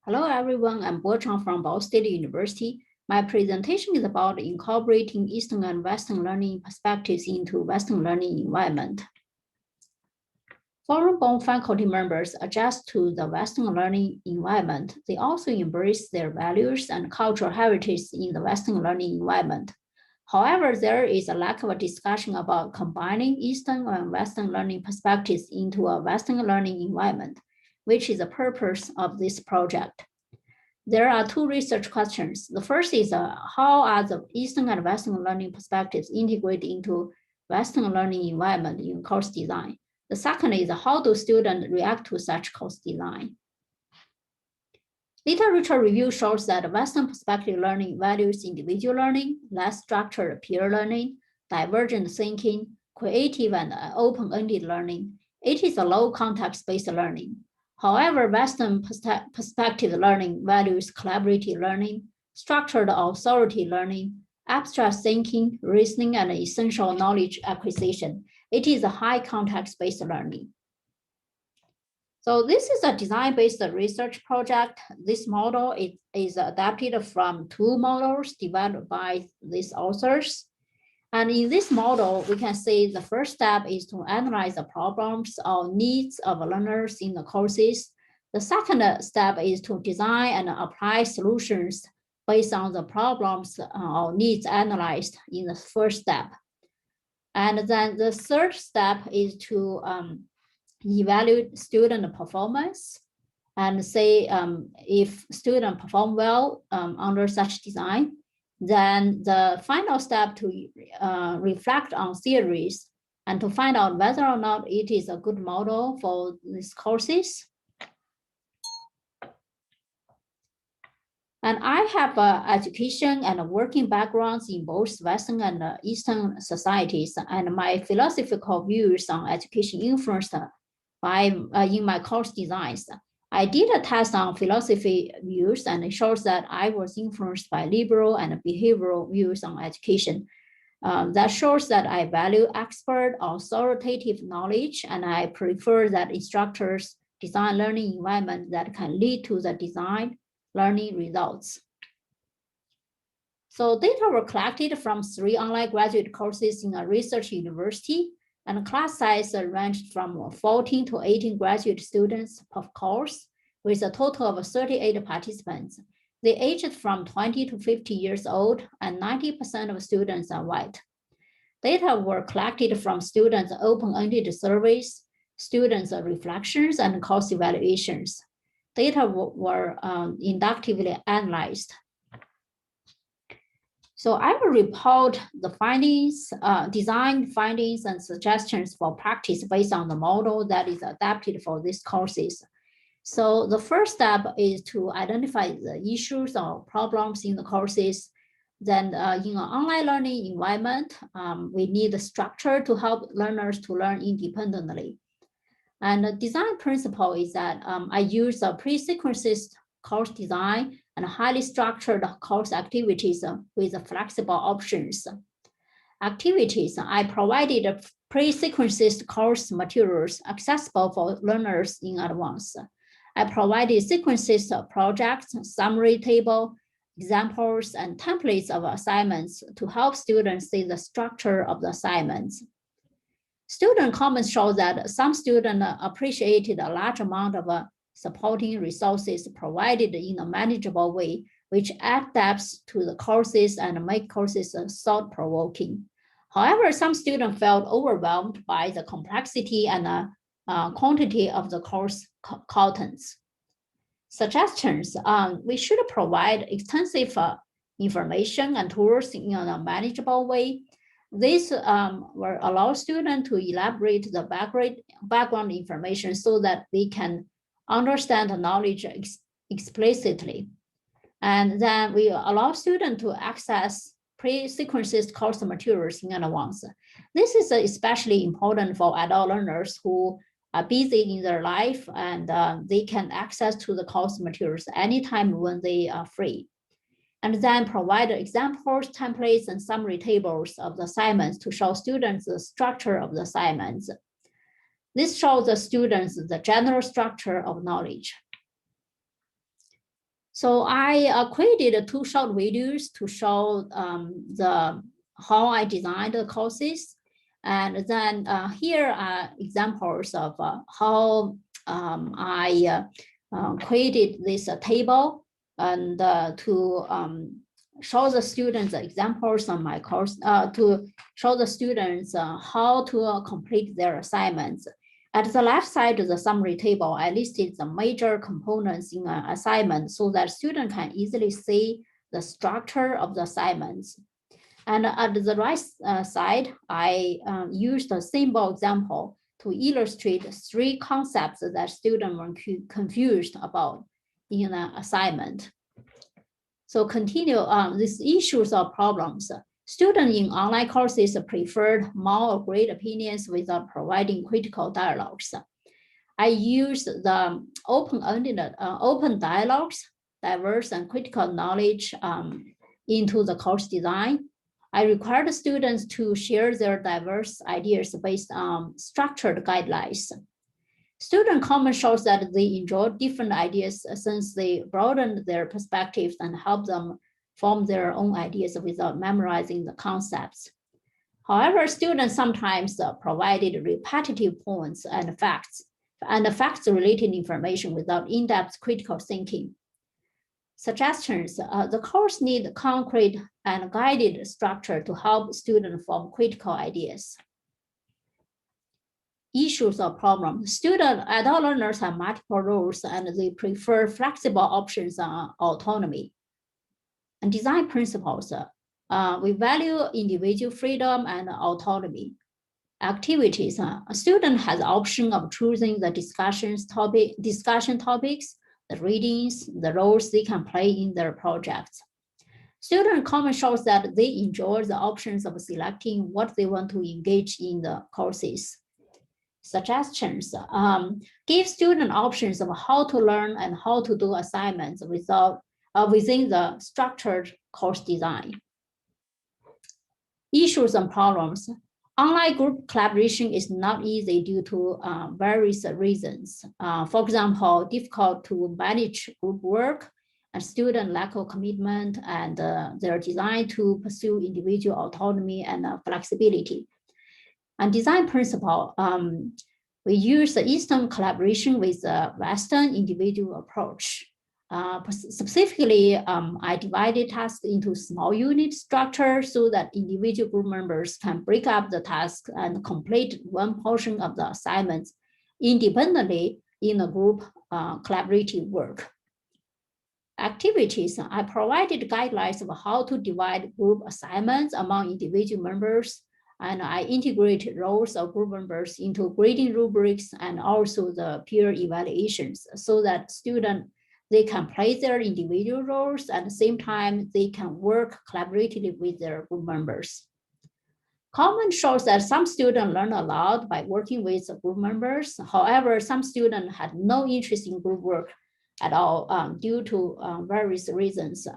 Hello, everyone. I'm Chang from Ball State University. My presentation is about incorporating Eastern and Western learning perspectives into Western learning environment. Foreign-born faculty members adjust to the Western learning environment. They also embrace their values and cultural heritage in the Western learning environment. However, there is a lack of a discussion about combining Eastern and Western learning perspectives into a Western learning environment, which is the purpose of this project. There are two research questions. The first is how are the Eastern and Western learning perspectives integrated into Western learning environment in course design? The second is how do students react to such course design? Literature review shows that Western perspective learning values individual learning, less structured peer learning, divergent thinking, creative and open-ended learning. It is a low context-based learning. However, Western perspective learning values collaborative learning, structured authority learning, abstract thinking, reasoning, and essential knowledge acquisition. It is a high context-based learning. So this is a design-based research project. This model is adapted from two models developed by these authors. And in this model, we can say the first step is to analyze the problems or needs of learners in the courses. The second step is to design and apply solutions based on the problems or needs analyzed in the first step. And then the third step is to evaluate student performance and say if students perform well under such design, then the final step to reflect on theories and to find out whether or not it is a good model for these courses. And I have education and working backgrounds in both Western and Eastern societies, and my philosophical views on education influenced by in my course designs. I did a test on philosophy views, and it shows that I was influenced by liberal and behavioral views on education. That shows that I value expert authoritative knowledge, and I prefer that instructors design learning environment that can lead to the design learning results. So data were collected from 3 online graduate courses in a research university, and class size ranged from 14 to 18 graduate students per course, with a total of 38 participants. They aged from 20 to 50 years old, and 90% of students are white. Data were collected from students' open-ended surveys, students' reflections, and course evaluations. Data were inductively analyzed. So I will report the findings, design findings and suggestions for practice based on the model that is adapted for these courses. So the first step is to identify the issues or problems in the courses. Then in an online learning environment, we need a structure to help learners to learn independently. And the design principle is that I use a pre-sequenced course design and highly structured course activities with flexible options. Activities, I provided pre-sequenced course materials accessible for learners in advance. I provided sequences of projects, summary table, examples, and templates of assignments to help students see the structure of the assignments. Student comments show that some students appreciated a large amount of supporting resources provided in a manageable way, which add depth to the courses and make courses thought-provoking. However, some students felt overwhelmed by the complexity and quantity of the course contents. Suggestions, we should provide extensive information and tools in a manageable way. This will allow students to elaborate the background information so that they can understand the knowledge explicitly. And then we allow students to access pre-sequenced course materials in advance. This is especially important for adult learners who are busy in their life, and they can access to the course materials anytime when they are free. And then provide examples, templates, and summary tables of the assignments to show students the structure of the assignments. This shows the students the general structure of knowledge. So I created 2 short videos to show how I designed the courses. And then here are examples of how I created this table and to show the students examples on my course, to show the students how to complete their assignments. At the left side of the summary table, I listed the major components in an assignment so that students can easily see the structure of the assignments. And at the right side, I used a simple example to illustrate 3 concepts that students were confused about in an assignment. So continue these issues or problems. Students in online courses preferred more or great opinions without providing critical dialogues. I used the open-ended, open dialogues, diverse and critical knowledge into the course design. I required students to share their diverse ideas based on structured guidelines. Student comment shows that they enjoy different ideas since they broadened their perspectives and help them form their own ideas without memorizing the concepts. However, students sometimes provided repetitive points and facts-related information without in-depth critical thinking. Suggestions: the course needs concrete and guided structure to help students form critical ideas. Issues or problems. Adult learners have multiple roles and they prefer flexible options on autonomy. And design principles. We value individual freedom and autonomy. Activities. A student has the option of choosing the discussion topics, the readings, the roles they can play in their projects. Student comment shows that they enjoy the options of selecting what they want to engage in the courses. Suggestions: give student options of how to learn and how to do assignments within the structured course design. Issues and problems. Online group collaboration is not easy due to various reasons. For example, difficult to manage group work, and student lack of commitment, and their desire to pursue individual autonomy and flexibility. And design principle, we use the Eastern collaboration with the Western individual approach. Specifically, I divided tasks into small unit structure so that individual group members can break up the task and complete one portion of the assignments independently in a group collaborative work. Activities, I provided guidelines of how to divide group assignments among individual members, and I integrated roles of group members into grading rubrics and also the peer evaluations so that students, they can play their individual roles at the same time they can work collaboratively with their group members. Comment shows that some students learn a lot by working with group members. However, some students had no interest in group work at all due to various reasons.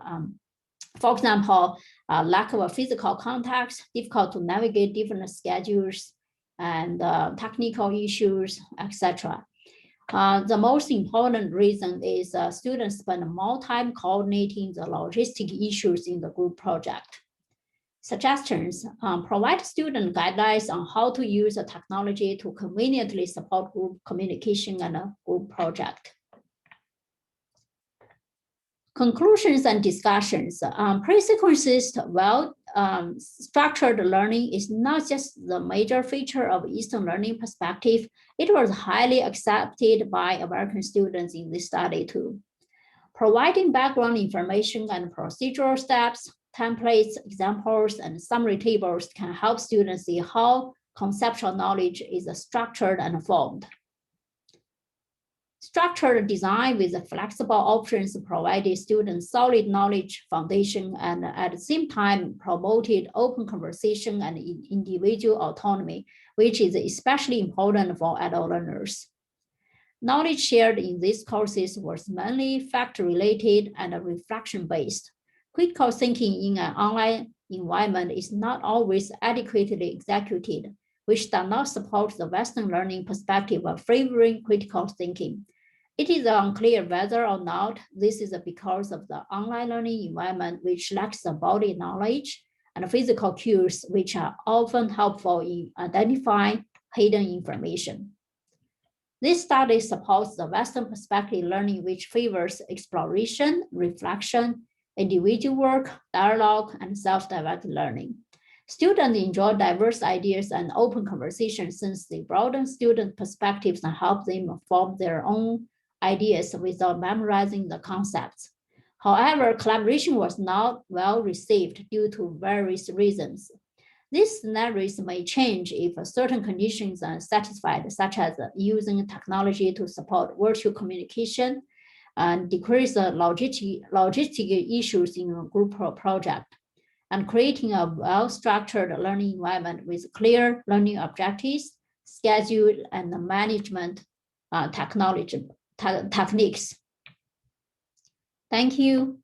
For example, lack of a physical contact, difficult to navigate different schedules, and technical issues, etc. The most important reason is students spend more time coordinating the logistic issues in the group project. Suggestions: provide student guidelines on how to use the technology to conveniently support group communication and a group project. Conclusions and discussions. Pre-sequenced, well-structured learning is not just the major feature of Eastern learning perspective. It was highly accepted by American students in this study too. Providing background information and procedural steps, templates, examples, and summary tables can help students see how conceptual knowledge is structured and formed. Structured design with flexible options provided students solid knowledge foundation and at the same time promoted open conversation and individual autonomy, which is especially important for adult learners. Knowledge shared in these courses was mainly fact-related and reflection-based. Critical thinking in an online environment is not always adequately executed, which does not support the Western learning perspective of favoring critical thinking. It is unclear whether or not this is because of the online learning environment, which lacks the body knowledge, and physical cues, which are often helpful in identifying hidden information. This study supports the Western perspective learning, which favors exploration, reflection, individual work, dialogue, and self-directed learning. Students enjoy diverse ideas and open conversations since they broaden student perspectives and help them form their own ideas without memorizing the concepts. However, collaboration was not well received due to various reasons. These scenarios may change if certain conditions are satisfied, such as using technology to support virtual communication and decrease the logistic issues in a group project, and creating a well-structured learning environment with clear learning objectives, schedule, and management techniques. Thank you.